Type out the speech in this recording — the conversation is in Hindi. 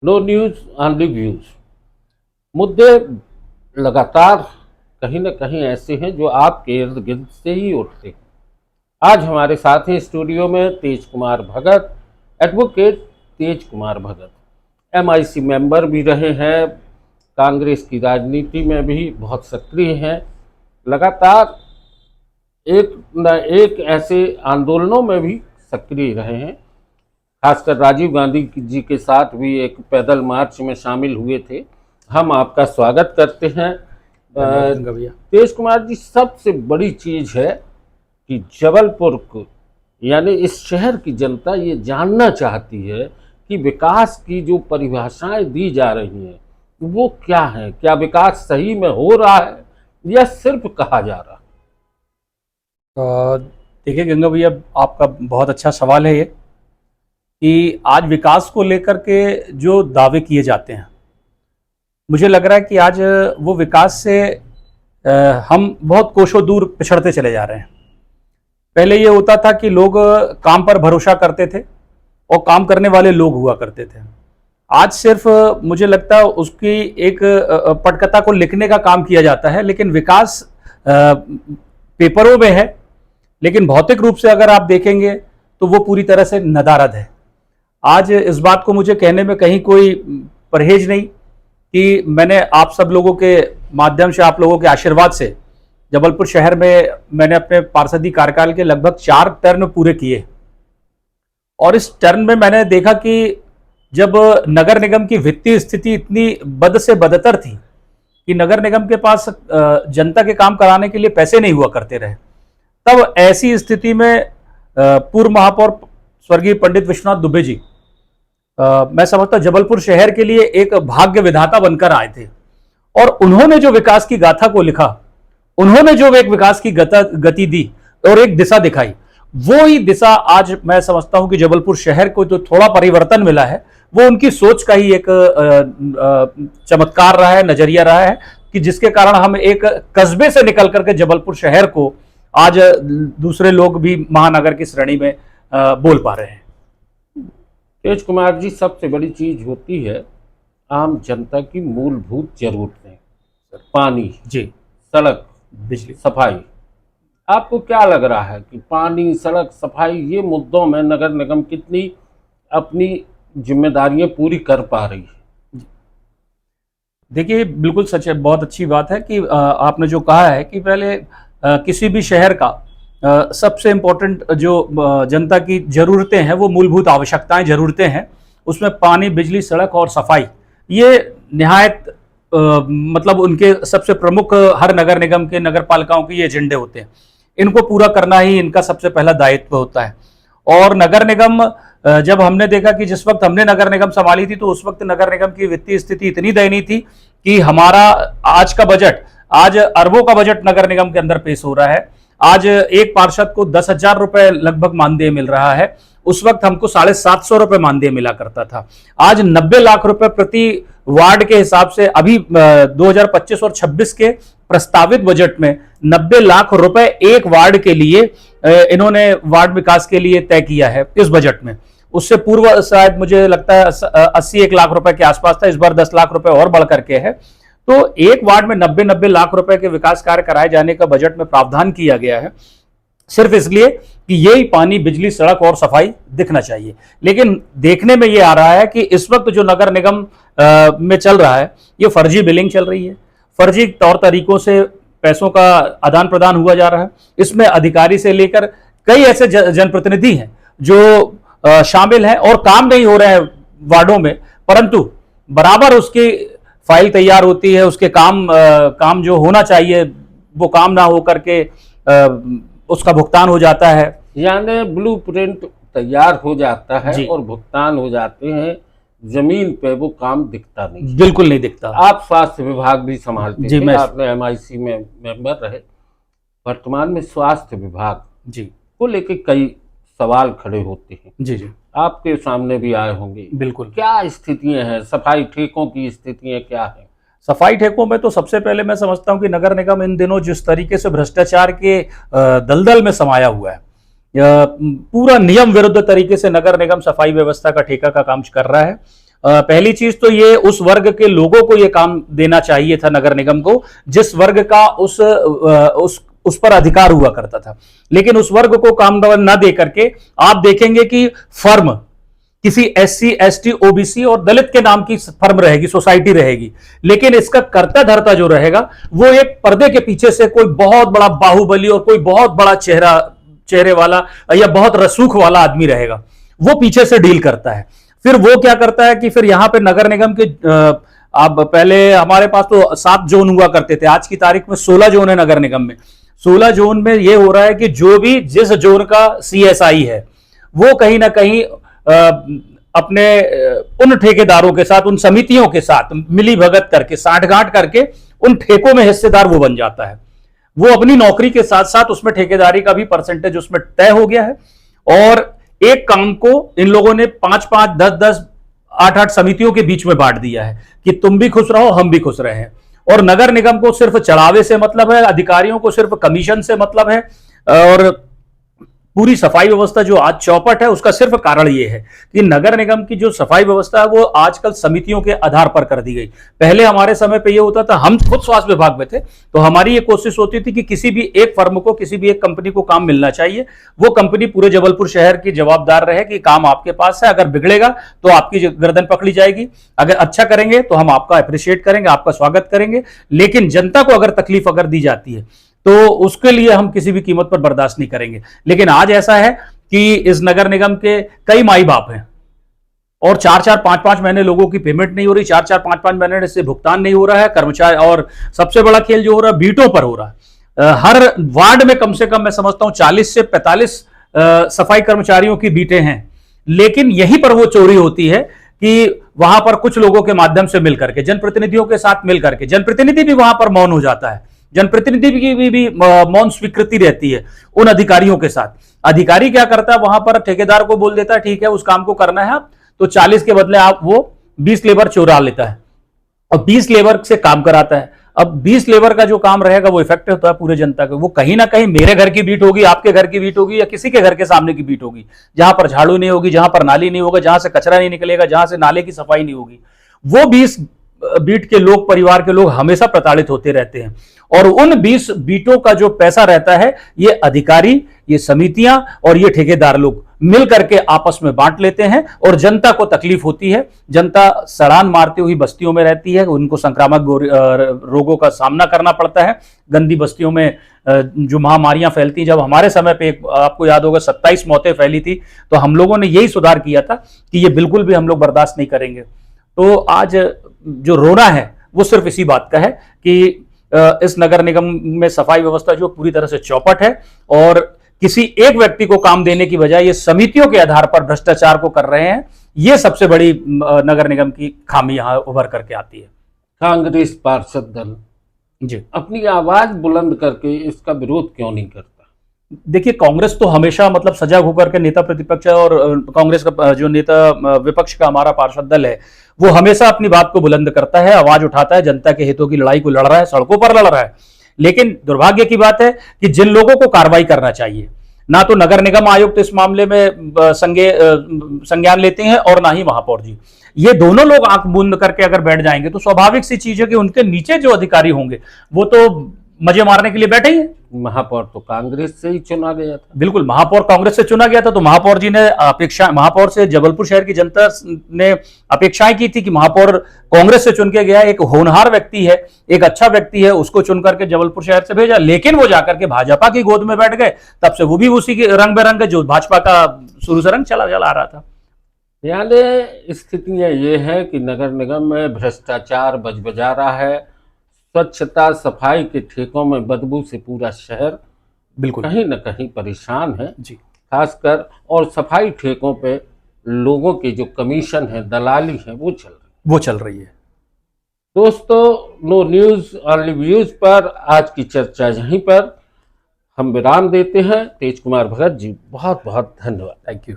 No news only views. मुद्दे लगातार कहीं न कहीं ऐसे हैं जो आपके इर्द गिर्द से ही उठते हैं। आज हमारे साथ हैं स्टूडियो में तेज कुमार भगत, एडवोकेट तेज कुमार भगत। एमआईसी मेंबर भी रहे हैं, कांग्रेस की राजनीति में भी बहुत सक्रिय हैं। लगातार एक न एक ऐसे आंदोलनों में भी सक्रिय रहे हैं। खासकर राजीव गांधी जी के साथ भी एक पैदल मार्च में शामिल हुए थे। हम आपका स्वागत करते हैं। तेज कुमार जी, सबसे बड़ी चीज है कि जबलपुर को यानी इस शहर की जनता ये जानना चाहती है कि विकास की जो परिभाषाएं दी जा रही हैं वो क्या है। क्या विकास सही में हो रहा है या सिर्फ कहा जा रहा है? देखिए गंगा भैया, आपका बहुत अच्छा सवाल है ये कि आज विकास को लेकर के जो दावे किए जाते हैं, मुझे लग रहा है कि आज वो विकास से हम बहुत कोसों दूर पिछड़ते चले जा रहे हैं। पहले ये होता था कि लोग काम पर भरोसा करते थे और काम करने वाले लोग हुआ करते थे। आज सिर्फ मुझे लगता है उसकी एक पटकथा को लिखने का काम किया जाता है, लेकिन विकास पेपरों में है, लेकिन भौतिक रूप से अगर आप देखेंगे तो वो पूरी तरह से नदारद है। आज इस बात को मुझे कहने में कहीं कोई परहेज नहीं कि मैंने आप सब लोगों के माध्यम से, आप लोगों के आशीर्वाद से जबलपुर शहर में मैंने अपने पार्षदी कार्यकाल के लगभग 4 टर्म पूरे किए। और इस टर्म में मैंने देखा कि जब नगर निगम की वित्तीय स्थिति इतनी बद से बदतर थी कि नगर निगम के पास जनता के काम कराने के लिए पैसे नहीं हुआ करते रहे, तब ऐसी स्थिति में पूर्व महापौर स्वर्गीय पंडित विश्वनाथ दुबे जी मैं समझता जबलपुर शहर के लिए एक भाग्य विधाता बनकर आए थे। और उन्होंने जो विकास की गाथा को लिखा, उन्होंने जो एक विकास की गति दी और एक दिशा दिखाई, वो ही दिशा आज मैं समझता हूं कि जबलपुर शहर को जो थोड़ा परिवर्तन मिला है वो उनकी सोच का ही एक चमत्कार रहा है, नजरिया रहा है कि जिसके कारण हम एक कस्बे से निकल करके जबलपुर शहर को आज दूसरे लोग भी महानगर की श्रेणी में बोल पा रहे हैं। तेज कुमार जी, सबसे बड़ी चीज होती है आम जनता की मूलभूत जरूरतें, पानी, जी, सड़क, बिजली, सफाई। आपको क्या लग रहा है कि पानी, सड़क, सफाई ये मुद्दों में नगर निगम कितनी अपनी जिम्मेदारियां पूरी कर पा रही है? देखिए बिल्कुल सच है, बहुत अच्छी बात है कि आपने जो कहा है कि पहले किसी भी शहर का सबसे इम्पोर्टेंट जो जनता की ज़रूरतें हैं वो मूलभूत आवश्यकताएं, ज़रूरतें हैं, उसमें पानी, बिजली, सड़क और सफाई, ये निहायत मतलब उनके सबसे प्रमुख हर नगर निगम के, नगर पालिकाओं के ये एजेंडे होते हैं। इनको पूरा करना ही इनका सबसे पहला दायित्व होता है। और नगर निगम, जब हमने देखा कि जिस वक्त हमने नगर निगम संभाली थी तो उस वक्त नगर निगम की वित्तीय स्थिति इतनी दयनीय थी कि हमारा आज का बजट, आज अरबों का बजट नगर निगम के अंदर पेश हो रहा है। आज एक पार्षद को 10,000 रुपए लगभग मानदेय मिल रहा है, उस वक्त हमको 750 रुपए मानदेय मिला करता था। आज 90 लाख रुपए प्रति वार्ड के हिसाब से अभी 2025 और 26 के प्रस्तावित बजट में 90 लाख रुपए एक वार्ड के लिए इन्होंने वार्ड विकास के लिए तय किया है इस बजट में। उससे पूर्व शायद मुझे लगता है 81 लाख रुपए के आसपास था, इस बार 10 लाख रुपए और बढ़ करके है। तो एक वार्ड में 90 लाख रुपए के विकास कार्य कराए जाने का बजट में प्रावधान किया गया है, सिर्फ इसलिए कि यही पानी, बिजली, सड़क और सफाई दिखना चाहिए। लेकिन देखने में ये आ रहा है कि इस वक्त जो नगर निगम में चल रहा है ये फर्जी बिलिंग चल रही है, फर्जी तौर तरीकों से पैसों का आदान प्रदान हुआ जा रहा है। इसमें अधिकारी से लेकर कई ऐसे जनप्रतिनिधि हैं जो शामिल हैं और काम नहीं हो रहे हैं वार्डों में, परंतु बराबर उसकी फाइल तैयार होती है, उसके काम जो होना चाहिए वो काम ना हो करके उसका भुगतान हो जाता है। यानी ब्लूप्रिंट तैयार हो जाता है और भुगतान हो जाते हैं, जमीन पे वो काम दिखता नहीं, बिल्कुल नहीं दिखता। आप स्वास्थ्य विभाग भी संभालते थे, आपने एमआईसी में मेंबर रहे। वर्तमान में स्वास्थ्य विभाग जी को लेके कई सवाल खड़े होते हैं, जी, आपके सामने भी आए होंगे। बिल्कुल, क्या स्थितियां हैं, सफाई ठेकों की स्थितियां क्या है? सफाई ठेकों में तो सबसे पहले मैं समझता हूं कि नगर निगम इन दिनों जिस तरीके से भ्रष्टाचार के दलदल में समाया हुआ है, पूरा नियम विरुद्ध तरीके से नगर निगम सफाई व्यवस्था का ठेका का काम कर रहा है। पहली चीज तो ये उस वर्ग के लोगों को ये काम देना चाहिए था नगर निगम को, जिस वर्ग का उस पर अधिकार हुआ करता था। लेकिन उस वर्ग को काम न दे करके आप देखेंगे कि फर्म किसी SC ST OBC और दलित के नाम की फर्म रहेगी, सोसाइटी रहेगी, लेकिन इसका कर्ता धर्ता जो रहेगा वो एक पर्दे के पीछे से कोई बहुत बड़ा बाहुबली और कोई बहुत बड़ा चेहरे वाला या बहुत रसूख वाला आदमी रहेगा, वो पीछे से डील करता है। फिर वो क्या करता है कि फिर यहां पे नगर निगम के अब पहले हमारे पास तो 7 जोन हुआ करते थे, आज की तारीख में 16 जोन है नगर निगम में। 16 जोन में ये हो रहा है कि जो भी जिस जोन का CSI है वो कहीं ना कहीं अपने उन ठेकेदारों के साथ, उन समितियों के साथ मिली भगत करके, साठगांठ करके उन ठेकों में हिस्सेदार वो बन जाता है। वो अपनी नौकरी के साथ साथ उसमें ठेकेदारी का भी परसेंटेज उसमें तय हो गया है। और एक काम को इन लोगों ने 5-5, 10-10, 8-8 समितियों के बीच में बांट दिया है कि तुम भी खुश रहो, हम भी खुश रहे हैं। और नगर निगम को सिर्फ चढ़ावे से मतलब है, अधिकारियों को सिर्फ कमीशन से मतलब है। और पूरी सफाई व्यवस्था जो आज चौपट है उसका सिर्फ कारण यह है कि नगर निगम की जो सफाई व्यवस्था है वो आजकल समितियों के आधार पर कर दी गई। पहले हमारे समय पे ये होता था, हम खुद स्वास्थ्य विभाग में थे तो हमारी ये कोशिश होती थी कि किसी भी एक फर्म को, किसी भी एक कंपनी को काम मिलना चाहिए, वो कंपनी पूरे जबलपुर शहर की जवाबदार रहे कि काम आपके पास है, अगर बिगड़ेगा तो आपकी गर्दन पकड़ी जाएगी, अगर अच्छा करेंगे तो हम आपका अप्रिशिएट करेंगे, आपका स्वागत करेंगे। लेकिन जनता को अगर तकलीफ अगर दी जाती है तो उसके लिए हम किसी भी कीमत पर बर्दाश्त नहीं करेंगे। लेकिन आज ऐसा है कि इस नगर निगम के कई माई बाप हैं और 4-4, 5-5 महीने लोगों की पेमेंट नहीं हो रही, 4-4, 5-5 महीने से भुगतान नहीं हो रहा है कर्मचारी। और सबसे बड़ा खेल जो हो रहा है बीटों पर हो रहा है। हर वार्ड में कम से कम मैं समझता हूं 40 से 45 सफाई कर्मचारियों की बीटें हैं। लेकिन यहीं पर वो चोरी होती है कि वहां पर कुछ लोगों के माध्यम से मिलकर के, जनप्रतिनिधियों के साथ मिलकर के, जनप्रतिनिधि भी वहां पर मौन हो जाता है, जनप्रतिनिधि की भी मौन स्वीकृति रहती है उन अधिकारियों के साथ। अधिकारी क्या करता है, वहां पर ठेकेदार को बोल देता है ठीक है उस काम को करना है आप, तो 40 के बदले आप वो 20 लेबर चुरा लेता है और 20 लेबर से काम कराता है। अब 20 लेबर का जो काम रहेगा वो इफेक्टिव होता है पूरे जनता को। वो कहीं ना कहीं मेरे घर की बीट होगी, आपके घर की बीट होगी, या किसी के घर के सामने की बीट होगी, जहां पर झाड़ू नहीं होगी, जहां पर नाली नहीं होगा, जहां से कचरा नहीं निकलेगा, जहां से नाले की सफाई नहीं होगी। वो 20 बीट के लोग, परिवार के लोग हमेशा प्रताड़ित होते रहते हैं। और उन 20 बीटों का जो पैसा रहता है ये अधिकारी, ये समितियां और ये ठेकेदार लोग मिल करके आपस में बांट लेते हैं और जनता को तकलीफ होती है। जनता सड़ान मारती हुई बस्तियों में रहती है, उनको संक्रामक रोगों का सामना करना पड़ता है। गंदी बस्तियों में जो महामारियां फैलती, जब हमारे समय पे आपको याद होगा 27 मौतें फैली थी, तो हम लोगों ने यही सुधार किया था कि ये बिल्कुल भी हम लोग बर्दाश्त नहीं करेंगे। तो आज जो रोना है वो सिर्फ इसी बात का है कि इस नगर निगम में सफाई व्यवस्था जो पूरी तरह से चौपट है और किसी एक व्यक्ति को काम देने की बजाय ये समितियों के आधार पर भ्रष्टाचार को कर रहे हैं। ये सबसे बड़ी नगर निगम की खामी यहां उभर करके आती है। कांग्रेस पार्षद दल जी अपनी आवाज बुलंद करके इसका विरोध क्यों नहीं करता? देखिए, कांग्रेस तो हमेशा मतलब सजग होकर के नेता प्रतिपक्ष और कांग्रेस का जो नेता विपक्ष का हमारा पार्षद दल है वो हमेशा अपनी बात को बुलंद करता है, आवाज उठाता है, जनता के हितों की लड़ाई को लड़ रहा है, सड़कों पर लड़ रहा है। लेकिन दुर्भाग्य की बात है कि जिन लोगों को कार्रवाई करना चाहिए, ना तो नगर निगम आयुक्त इस मामले में संज्ञान लेते हैं और ना ही महापौर जी। ये दोनों लोग आंख बंद करके अगर बैठ जाएंगे तो स्वाभाविक सी चीज है कि उनके नीचे जो अधिकारी होंगे वो तो मजे मारने के लिए बैठे ही हैं। महापौर तो कांग्रेस से ही चुना गया था। बिल्कुल, महापौर कांग्रेस से चुना गया था, तो महापौर जी ने महापौर से जबलपुर शहर की जनता ने अपेक्षाएं की थी कि महापौर कांग्रेस से चुन के गया, एक होनहार व्यक्ति है, एक अच्छा व्यक्ति है, उसको चुन करके जबलपुर शहर से भेजा। लेकिन वो जाकर के भाजपा की गोद में बैठ गए, तब से वो भी उसी के रंग बेरंग जो भाजपा का शुरू से रंग चला आ रहा था। यानी स्थितियां ये है कि नगर निगम में भ्रष्टाचार बजबजा रहा है, स्वच्छता सफाई के ठेकों में बदबू से पूरा शहर बिल्कुल कहीं न कहीं परेशान है जी, खासकर। और सफाई ठेकों पे लोगों की जो कमीशन है, दलाली है, वो चल रही है। दोस्तों, नो न्यूज़ ओनली व्यूज पर आज की चर्चा यहीं पर हम विराम देते हैं। तेज कुमार भगत जी, बहुत बहुत धन्यवाद। Thank you.